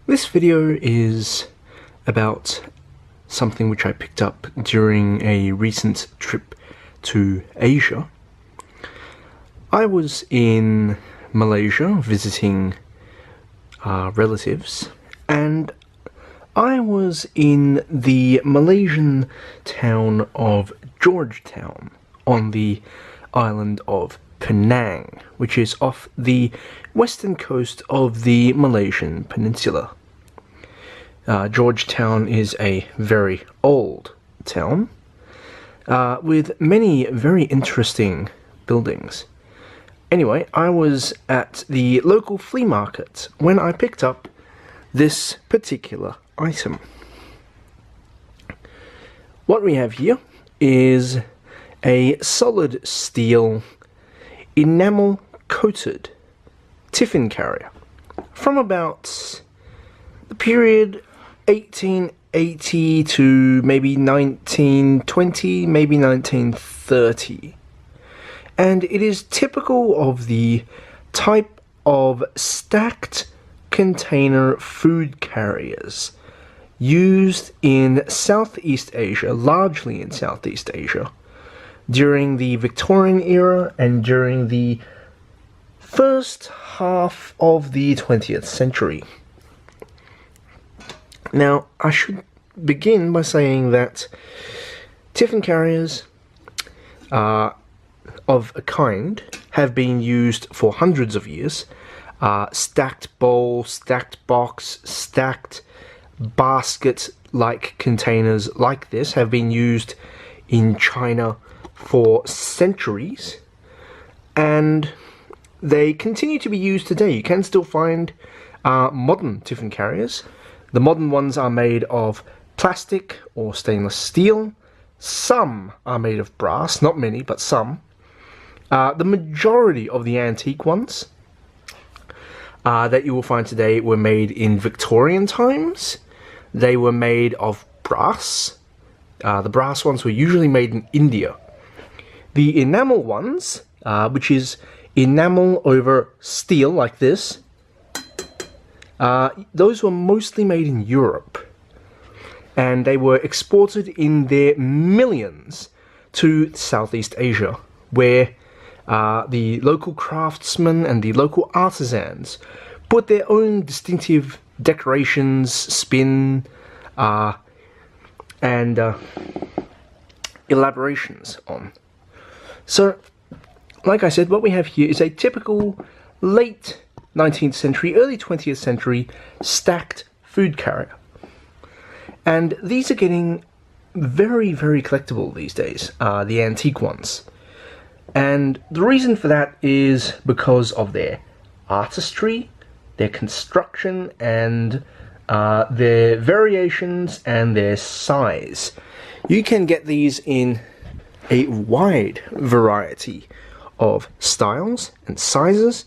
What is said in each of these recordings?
This video is about something which I picked up during a recent trip to Asia. I was in Malaysia visiting relatives, and I was in the Malaysian town of Georgetown on the island of Penang, which is off the western coast of the Malaysian peninsula. Georgetown is a very old town with many very interesting buildings. Anyway, I was at the local flea market when I picked up this particular item. What we have here is a solid steel enamel coated tiffin carrier from about the period 1880 to maybe 1920, maybe 1930. And it is typical of the type of stacked container food carriers used in Southeast Asia, largely in Southeast Asia, during the Victorian era and during the first half of the 20th century. Now, I should begin by saying that tiffin carriers of a kind have been used for hundreds of years. Stacked bowl, stacked box, stacked basket-like containers like this have been used in China for centuries, and they continue to be used today. You can still find modern tiffin carriers. The modern ones are made of plastic or stainless steel. Some are made of brass, not many, but some. The majority of the antique ones that you will find today were made in Victorian times. They were made of brass. The brass ones were usually made in India. The enamel ones, which is enamel over steel like this, those were mostly made in Europe, and they were exported in their millions to Southeast Asia, where the local craftsmen and the local artisans put their own distinctive decorations, spin, and elaborations on. So, like I said, what we have here is a typical late 19th century, early 20th century stacked food carrier. And these are getting very, very collectible these days, the antique ones. And the reason for that is because of their artistry, their construction, and their variations and their size. You can get these in a wide variety of styles and sizes.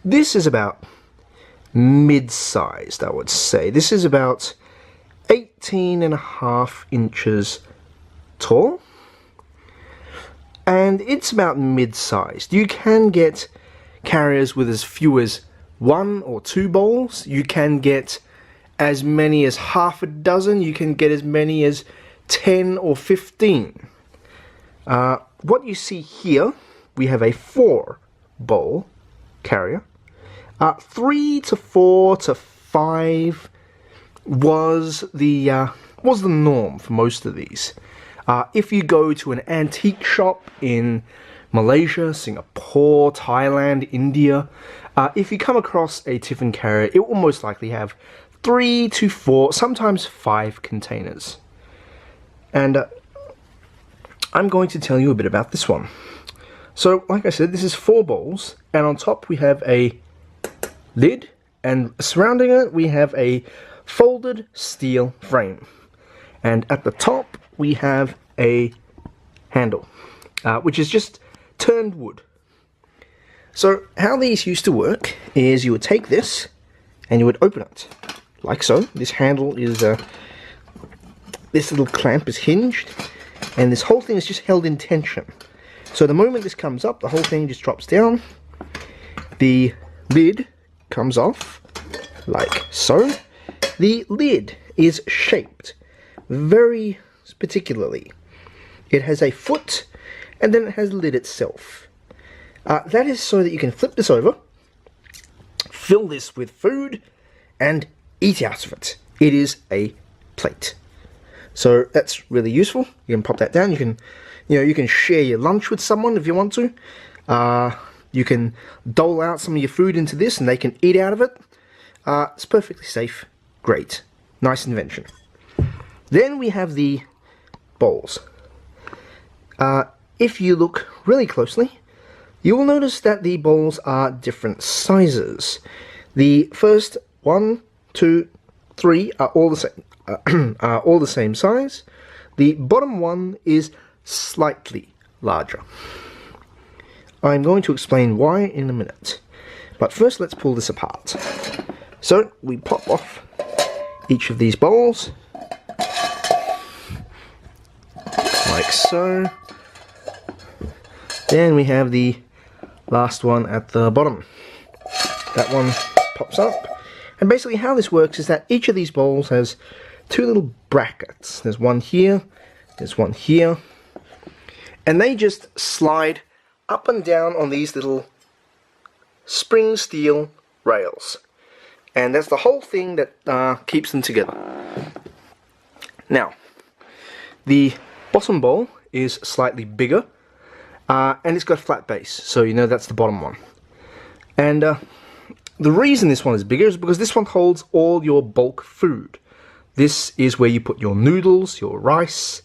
This is about mid-sized, I would say. This is about 18.5 inches tall, and it's about mid-sized. You can get carriers with as few as 1 or 2 bowls. You can get as many as half a dozen. You can get as many as 10 or 15. What you see here, we have a 4 bowl carrier. 3 to 4 to 5 was the norm for most of these. If you go to an antique shop in Malaysia, Singapore, Thailand, India, if you come across a tiffin carrier, it will most likely have 3 to 4, sometimes 5 containers. And I'm going to tell you a bit about this one. So, like I said, this is 4 bowls, and on top we have a lid, and surrounding it we have a folded steel frame. And at the top we have a handle, which is just turned wood. So how these used to work is you would take this and you would open it, like so. This handle is, this little clamp is hinged, and this whole thing is just held in tension. So the moment this comes up, the whole thing just drops down. The lid comes off, like so. The lid is shaped very particularly. It has a foot, and then it has the lid itself. That is so that you can flip this over, fill this with food, and eat out of it. It is a plate. So that's really useful. You can pop that down. You can, you can share your lunch with someone if you want to. You can dole out some of your food into this, and they can eat out of it. It's perfectly safe. Great. Nice invention. Then we have the bowls. If you look really closely, you will notice that the bowls are different sizes. The first 1, 2, 3 are all the same. Are all the same size. The bottom one is slightly larger. I'm going to explain why in a minute. But first, let's pull this apart. So we pop off each of these bowls, like so. Then we have the last one at the bottom. That one pops up. And basically how this works is that each of these bowls has two little brackets. There's one here, there's one here. And they just slide up and down on these little spring steel rails. And that's the whole thing that keeps them together. Now, the bottom bowl is slightly bigger, and it's got a flat base, so you know that's the bottom one. And the reason this one is bigger is because this one holds all your bulk food. This is where you put your noodles, your rice,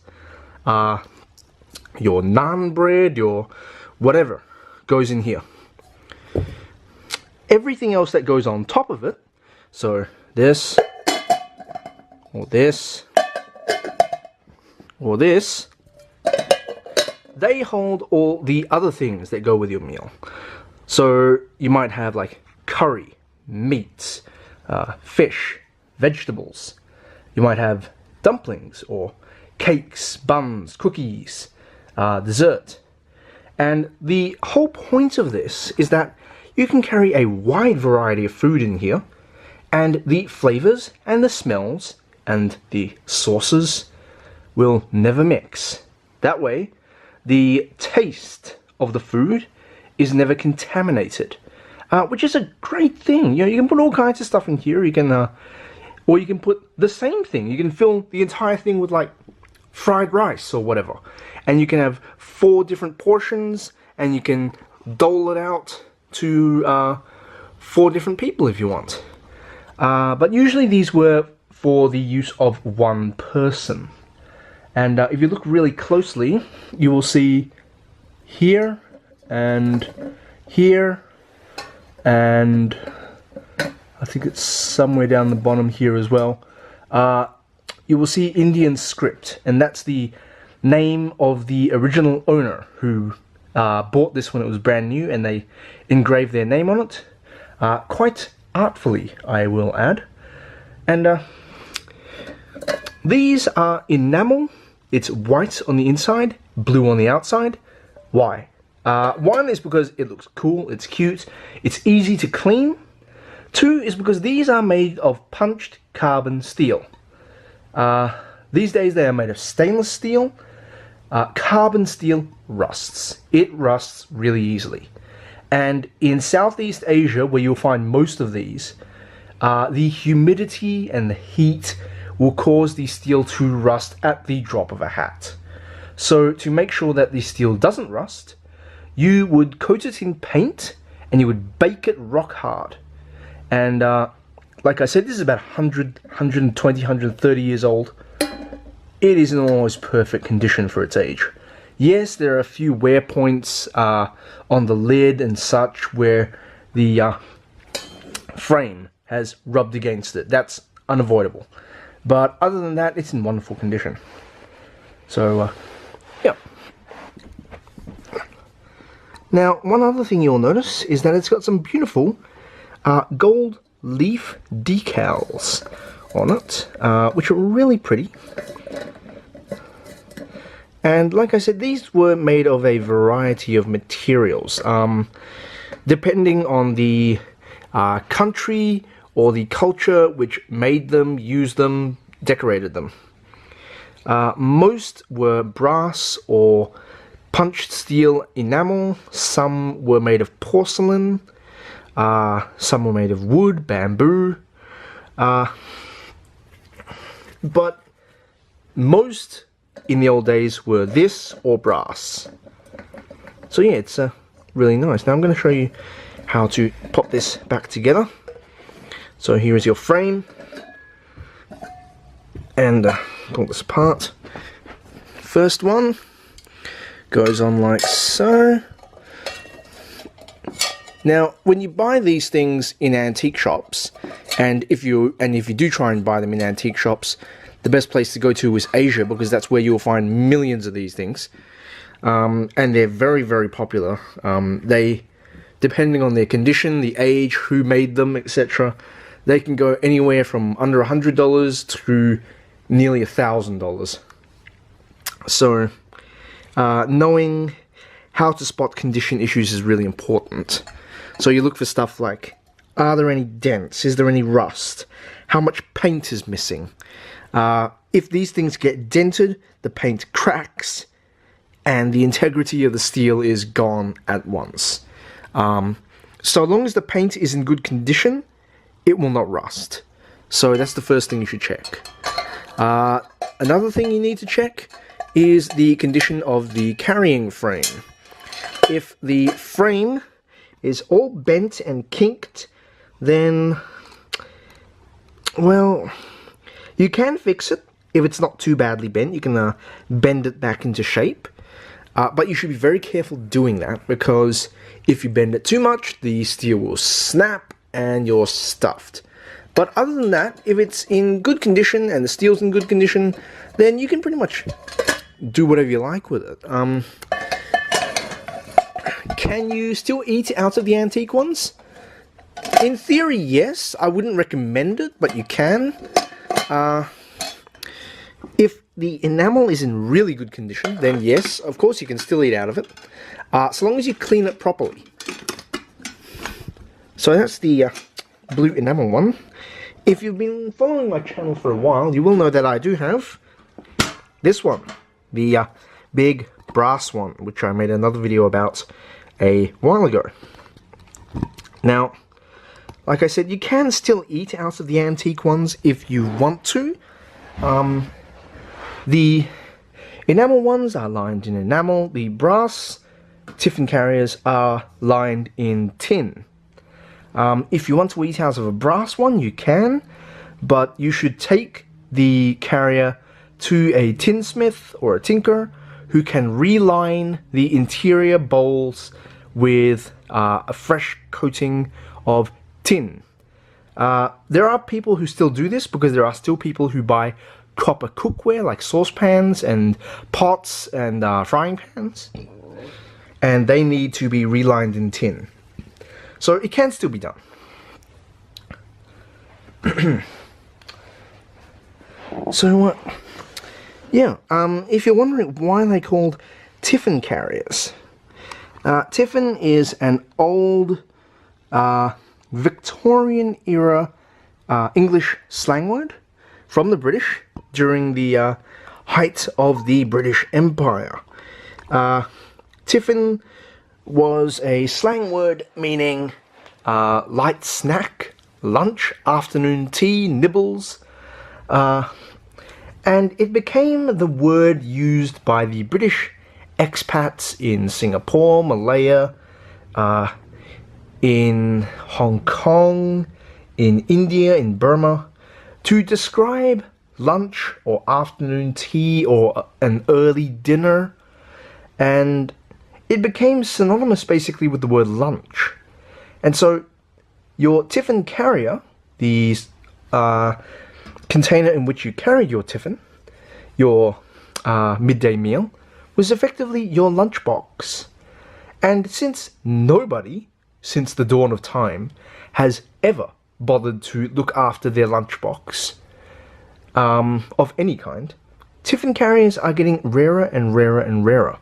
your naan bread, your whatever goes in here. Everything else that goes on top of it, so this, or this, or this, they hold all the other things that go with your meal. So you might have like curry, meat, fish, vegetables. You might have dumplings or cakes, buns, cookies, dessert. And the whole point of this is that you can carry a wide variety of food in here, and the flavors and the smells and the sauces will never mix. That way, the taste of the food is never contaminated, which is a great thing. You know, you can put all kinds of stuff in here. You can, or you can put the same thing. You can fill the entire thing with like fried rice or whatever, and you can have 4 different portions, and you can dole it out to 4 different people if you want. But usually these were for the use of one person. And if you look really closely, you will see here and here, and I think it's somewhere down the bottom here as well. You will see Indian script, and that's the name of the original owner who bought this when it was brand new, and they engraved their name on it. Quite artfully, I will add. And these are enamel. It's white on the inside, blue on the outside. Why? One is because it looks cool, it's cute, it's easy to clean. 2 is because these are made of punched carbon steel. These days they are made of stainless steel. Carbon steel rusts. It rusts really easily. And in Southeast Asia, where you'll find most of these, the humidity and the heat will cause the steel to rust at the drop of a hat. So to make sure that the steel doesn't rust, you would coat it in paint and you would bake it rock hard. And like I said, this is about 100, 120, 130 years old. It is in almost perfect condition for its age. Yes, there are a few wear points on the lid and such where the frame has rubbed against it. That's unavoidable. But other than that, it's in wonderful condition. So, yeah. Now, one other thing you'll notice is that it's got some beautiful gold leaf decals on it, which are really pretty. And like I said, these were made of a variety of materials, depending on the country or the culture which made them, used them, decorated them. Most were brass or punched steel enamel. Some were made of porcelain. Some were made of wood, bamboo. But most in the old days were this or brass. So yeah, it's really nice. Now I'm going to show you how to pop this back together. So here is your frame, and pull this apart. First one goes on like so. Now, when you buy these things in antique shops, and if you do try and buy them in antique shops, the best place to go to is Asia, because that's where you'll find millions of these things, and they're very, very popular. They, depending on their condition, the age, who made them, etc., they can go anywhere from under $100 to nearly $1,000. So, knowing how to spot condition issues is really important. So you look for stuff like, are there any dents? Is there any rust? How much paint is missing? If these things get dented, the paint cracks, and the integrity of the steel is gone at once. So long as the paint is in good condition, it will not rust. So that's the first thing you should check. Another thing you need to check is the condition of the carrying frame. If the frame is all bent and kinked, then, well, you can fix it. If it's not too badly bent, you can bend it back into shape. But you should be very careful doing that, because if you bend it too much, the steel will snap and you're stuffed. But other than that, if it's in good condition and the steel's in good condition, then you can pretty much do whatever you like with it. Can you still eat out of the antique ones? In theory, yes. I wouldn't recommend it, but you can. If the enamel is in really good condition, then yes, of course you can still eat out of it, so long as you clean it properly. So that's the blue enamel one. If you've been following my channel for a while, you will know that I do have this one, the big brass one, which I made another video about a while ago. Now, like I said, you can still eat out of the antique ones if you want to. The enamel ones are lined in enamel. The brass Tiffin carriers are lined in tin. If you want to eat out of a brass one, you can, but you should take the carrier to a tinsmith or a tinker who can reline the interior bowls with a fresh coating of tin. There are people who still do this, because there are still people who buy copper cookware like saucepans and pots and frying pans, and they need to be relined in tin. So it can still be done. So yeah, if you're wondering why they're called Tiffin carriers, Tiffin is an old Victorian-era English slang word from the British during the height of the British Empire. Tiffin was a slang word meaning light snack, lunch, afternoon tea, nibbles, and it became the word used by the British expats in Singapore, Malaya, in Hong Kong, in India, in Burma, to describe lunch or afternoon tea or an early dinner, and it became synonymous basically with the word lunch. And so your Tiffin carrier, the container in which you carried your Tiffin, your midday meal, was effectively your lunchbox. And since nobody, since the dawn of time, has ever bothered to look after their lunchbox of any kind, Tiffin carriers are getting rarer and rarer and rarer.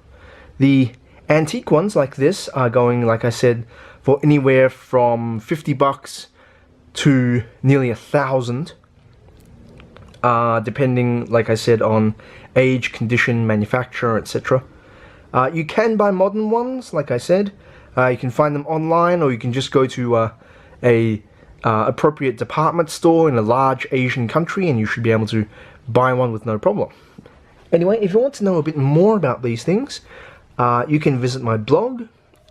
The antique ones like this are going, like I said, for anywhere from $50 to nearly 1,000, depending, like I said, on age, condition, manufacturer, etc. You can buy modern ones, like I said. You can find them online, or you can just go to a appropriate department store in a large Asian country, and you should be able to buy one with no problem. Anyway, if you want to know a bit more about these things, you can visit my blog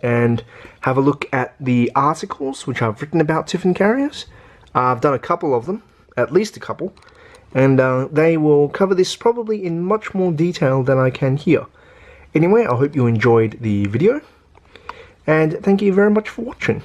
and have a look at the articles which I've written about Tiffin carriers. I've done a couple of them, at least a couple, and they will cover this probably in much more detail than I can here. Anyway, I hope you enjoyed the video, and thank you very much for watching.